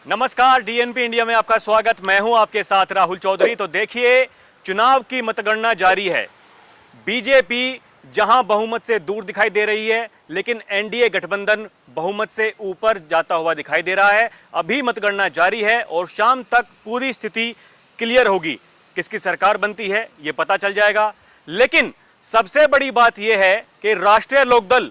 नमस्कार, DNP India में आपका स्वागत। मैं हूं आपके साथ राहुल चौधरी। तो देखिए, चुनाव की मतगणना जारी है। बीजेपी जहां बहुमत से दूर दिखाई दे रही है, लेकिन एनडीए गठबंधन बहुमत से ऊपर जाता हुआ दिखाई दे रहा है। अभी मतगणना जारी है और शाम तक पूरी स्थिति क्लियर होगी। किसकी सरकार बनती है ये पता चल जाएगा। लेकिन सबसे बड़ी बात यह है कि राष्ट्रीय लोकदल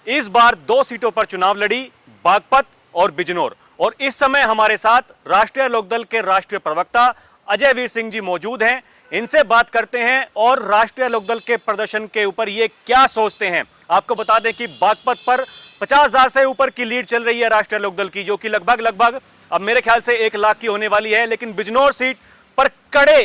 इस बार 2 सीटों पर चुनाव लड़ी, बागपत और बिजनौर। और इस समय हमारे साथ राष्ट्रीय लोकदल के राष्ट्रीय प्रवक्ता अजय वीर सिंह जी मौजूद हैं। इनसे बात करते हैं और राष्ट्रीय लोकदल के प्रदर्शन के ऊपर ये क्या सोचते हैं। आपको बता दें कि बागपत पर 50,000 से ऊपर की लीड चल रही है राष्ट्रीय लोकदल की, जो कि लगभग अब मेरे ख्याल से 1 लाख की होने वाली है। लेकिन बिजनौर सीट पर कड़े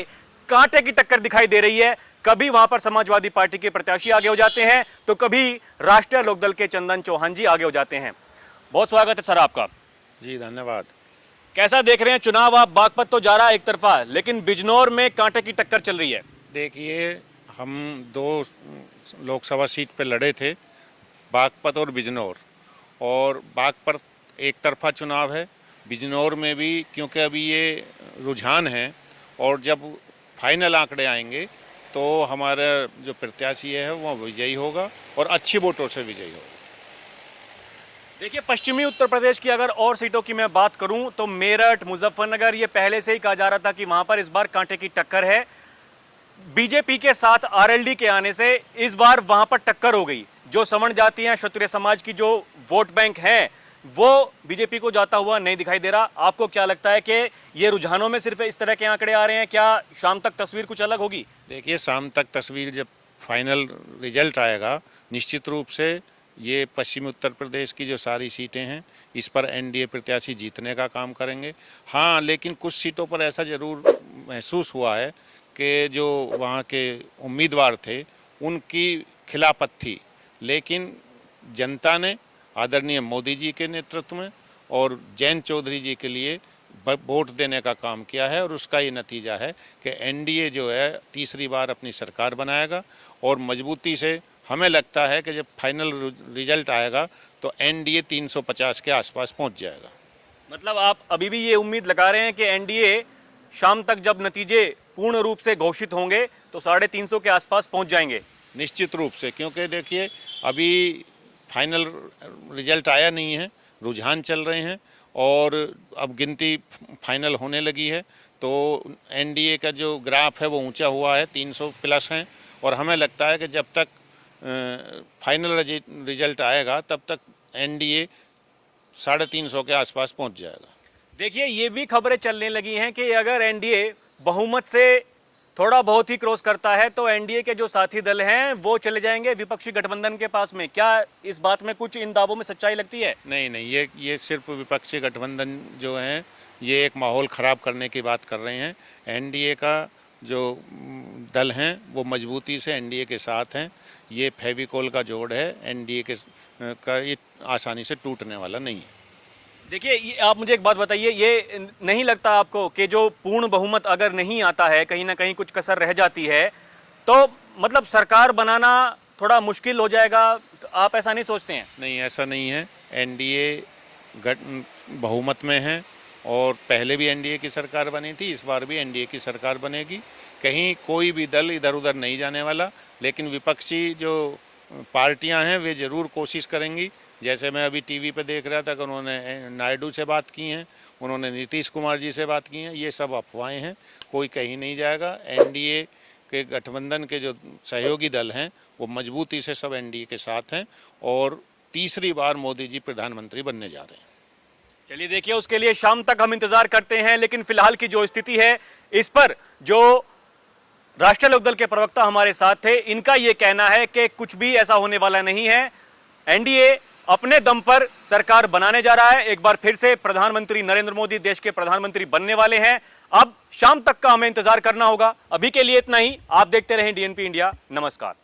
कांटे की टक्कर दिखाई दे रही है। कभी वहां पर समाजवादी पार्टी के प्रत्याशी आगे हो जाते हैं, तो कभी राष्ट्रीय लोकदल के चंदन चौहान जी आगे हो जाते हैं। बहुत स्वागत है सर आपका। जी धन्यवाद। कैसा देख रहे हैं चुनाव आप? बागपत तो जा रहा है एक तरफा, लेकिन बिजनौर में कांटे की टक्कर चल रही है। देखिए, हम 2 लोकसभा सीट पे लड़े थे, बागपत और बिजनौर। और बागपत एक तरफा चुनाव है, बिजनौर में भी, क्योंकि अभी ये रुझान है और जब फाइनल आंकड़े आएंगे तो हमारा जो प्रत्याशी है वो विजयी होगा और अच्छी वोटों से विजयी होगा। देखिए, पश्चिमी उत्तर प्रदेश की अगर और सीटों की मैं बात करूं तो मेरठ, मुजफ्फरनगर, ये पहले से ही कहा जा रहा था कि वहां पर इस बार कांटे की टक्कर है। बीजेपी के साथ आरएलडी के आने से इस बार वहां पर टक्कर हो गई। जो सवर्ण जाति हैं, क्षत्रिय समाज की जो वोट बैंक है, वो बीजेपी को जाता हुआ नहीं दिखाई दे रहा। आपको क्या लगता है कि ये रुझानों में सिर्फ इस तरह के आंकड़े आ रहे हैं? क्या शाम तक तस्वीर कुछ अलग होगी? देखिए, शाम तक तस्वीर जब फाइनल रिजल्ट आएगा, निश्चित रूप से ये पश्चिमी उत्तर प्रदेश की जो सारी सीटें हैं, इस पर एनडीए प्रत्याशी जीतने का काम करेंगे। हाँ, लेकिन कुछ सीटों पर ऐसा ज़रूर महसूस हुआ है कि जो वहाँ के उम्मीदवार थे उनकी खिलाफत थी, लेकिन जनता ने आदरणीय मोदी जी के नेतृत्व में और जयंत चौधरी जी के लिए वोट देने का काम किया है। और उसका ये नतीजा है कि एनडीए जो है तीसरी बार अपनी सरकार बनाएगा। और मजबूती से हमें लगता है कि जब फाइनल रिजल्ट आएगा तो एनडीए 350 के आसपास पहुंच जाएगा। मतलब आप अभी भी ये उम्मीद लगा रहे हैं कि एनडीए शाम तक जब नतीजे पूर्ण रूप से घोषित होंगे तो 350 के आसपास पहुंच जाएंगे? निश्चित रूप से, क्योंकि देखिए अभी फाइनल रिजल्ट आया नहीं है, रुझान चल रहे हैं और अब गिनती फाइनल होने लगी है। तो एनडीए का जो ग्राफ है वो ऊंचा हुआ है, 300 प्लस हैं। और हमें लगता है कि जब तक फाइनल रिजल्ट आएगा तब तक एनडीए 350 के आसपास पहुंच जाएगा। देखिए, ये भी खबरें चलने लगी हैं कि अगर एनडीए बहुमत से थोड़ा बहुत ही क्रॉस करता है तो एनडीए के जो साथी दल हैं वो चले जाएंगे विपक्षी गठबंधन के पास में। क्या इस बात में कुछ, इन दावों में सच्चाई लगती है? नहीं, ये सिर्फ विपक्षी गठबंधन जो हैं ये एक माहौल ख़राब करने की बात कर रहे हैं। एनडीए का जो दल हैं वो मजबूती से एनडीए के साथ हैं। ये फेविकोल का जोड़ है, एनडीए का ये आसानी से टूटने वाला नहीं है। देखिए, आप मुझे एक बात बताइए, ये नहीं लगता आपको कि जो पूर्ण बहुमत अगर नहीं आता है, कहीं ना कहीं कुछ कसर रह जाती है, तो मतलब सरकार बनाना थोड़ा मुश्किल हो जाएगा? आप ऐसा नहीं सोचते हैं? नहीं, ऐसा नहीं है। एनडीए बहुमत में है और पहले भी एनडीए की सरकार बनी थी, इस बार भी एनडीए की सरकार बनेगी। कहीं कोई भी दल इधर उधर नहीं जाने वाला। लेकिन विपक्षी जो पार्टियां हैं वे ज़रूर कोशिश करेंगी। जैसे मैं अभी टीवी पे देख रहा था कि उन्होंने नायडू से बात की हैं, उन्होंने नीतीश कुमार जी से बात की हैं। ये सब अफवाहें हैं, कोई कहीं नहीं जाएगा। एनडीए के गठबंधन के जो सहयोगी दल हैं वो मजबूती से सब एनडीए के साथ हैं और तीसरी बार मोदी जी प्रधानमंत्री बनने जा रहे हैं। चलिए, देखिए, उसके लिए शाम तक हम इंतजार करते हैं। लेकिन फिलहाल की जो स्थिति है, इस पर जो राष्ट्रीय लोकदल के प्रवक्ता हमारे साथ थे, इनका यह कहना है कि कुछ भी ऐसा होने वाला नहीं है। एनडीए अपने दम पर सरकार बनाने जा रहा है। एक बार फिर से प्रधानमंत्री नरेंद्र मोदी देश के प्रधानमंत्री बनने वाले हैं। अब शाम तक का हमें इंतजार करना होगा। अभी के लिए इतना ही। आप देखते रहें डीएनपी इंडिया। नमस्कार।